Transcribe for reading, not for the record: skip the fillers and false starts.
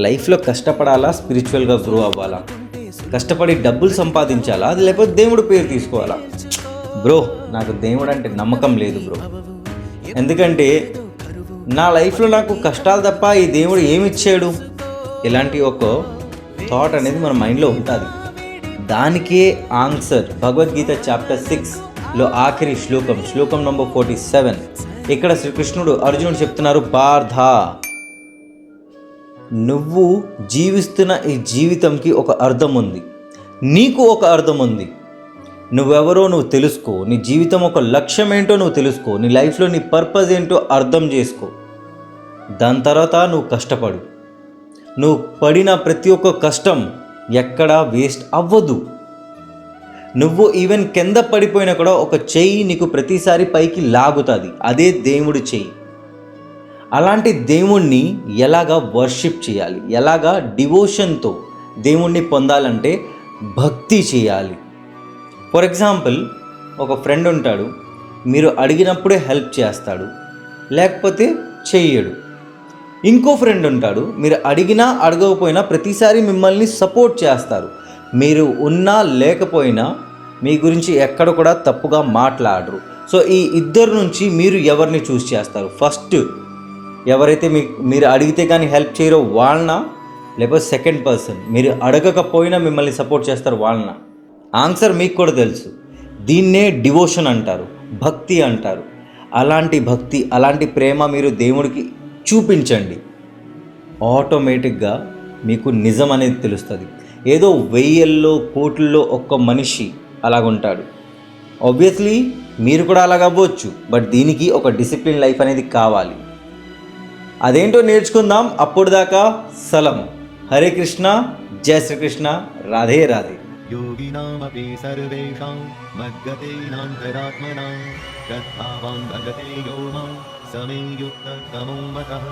లైఫ్లో కష్టపడాలా, స్పిరిచువల్గా గ్రో అవ్వాలా, కష్టపడి డబ్బులు సంపాదించాలా, అది లేకపోతే దేవుడు పేరు తీసుకోవాలా? బ్రో, నాకు దేవుడు అంటే నమ్మకం లేదు బ్రో. ఎందుకంటే నా లైఫ్లో నాకు కష్టాలు తప్ప ఈ దేవుడు ఏమిచ్చాడు, ఇలాంటి ఒక థాట్ అనేది మన మైండ్లో ఉంటుంది. దానికే ఆన్సర్ భగవద్గీత చాప్టర్ 6లో ఆఖరి శ్లోకం నంబర్ 47. ఇక్కడ శ్రీకృష్ణుడు అర్జునుడు చెప్తున్నారు, పార్థ, నువ్వు జీవిస్తున్న ఈ జీవితంకి ఒక అర్థం ఉంది, నీకు ఒక అర్థం ఉంది. నువ్వెవరో నువ్వు తెలుసుకో, నీ జీవితం ఒక లక్ష్యం ఏంటో నువ్వు తెలుసుకో, నీ లైఫ్లో నీ పర్పస్ ఏంటో అర్థం చేసుకో. దాని తర్వాత నువ్వు కష్టపడు. నువ్వు పడిన ప్రతి ఒక్క కష్టం ఎక్కడా వేస్ట్ అవ్వదు. నువ్వు ఈవెన్ కింద పడిపోయినా కూడా ఒక చెయ్యి నీకు ప్రతిసారి పైకి లాగుతుంది, అదే దేవుడి చెయ్యి. అలాంటి దేవుణ్ణి ఎలాగా వర్షిప్ చేయాలి, ఎలాగా డివోషన్తో దేవుణ్ణి పొందాలంటే భక్తి చేయాలి. ఫర్ ఎగ్జాంపుల్, ఒక ఫ్రెండ్ ఉంటాడు, మీరు అడిగినప్పుడే హెల్ప్ చేస్తాడు, లేకపోతే చెయ్యడు. ఇంకో ఫ్రెండ్ ఉంటాడు, మీరు అడిగినా అడగకపోయినా ప్రతిసారి మిమ్మల్ని సపోర్ట్ చేస్తారు. మీరు ఉన్నా లేకపోయినా మీ గురించి ఎక్కడ కూడా తప్పుగా మాట్లాడరు. సో ఈ ఇద్దరు నుంచి మీరు ఎవరిని చూస్ చేస్తారు? ఫస్ట్ ఎవరైతే మీరు అడిగితే కానీ హెల్ప్ చేయరో వాళ్ళన, లేకపోతే సెకండ్ పర్సన్ మీరు అడగకపోయినా మిమ్మల్ని సపోర్ట్ చేస్తారు వాళ్ళన? ఆన్సర్ మీకు కూడా తెలుసు. దీన్నే డివోషన్ అంటారు, భక్తి అంటారు. అలాంటి భక్తి, అలాంటి ప్రేమ మీరు దేవుడికి చూపించండి. ఆటోమేటిక్గా మీకు నిజం అనేది తెలుస్తుంది. ఏదో వెయ్యల్లో కోట్లలో ఒక్క మనిషి అలాగుంటాడు. ఆబ్వియస్లీ మీరు కూడా అలాగవ్వచ్చు, బట్ దీనికి ఒక డిసిప్లిన్ లైఫ్ అనేది కావాలి. అదేంటో నేర్చుకుందాం. అప్పుడు దాకా సలం. హరే కృష్ణ, జయ శ్రీకృష్ణ, రాధే రాధే. योगिनामपि सर्वेषां मद्गतेनान्तरात्मना श्रद्धावान् भजते यो मां स मे युक्ततमो मतः.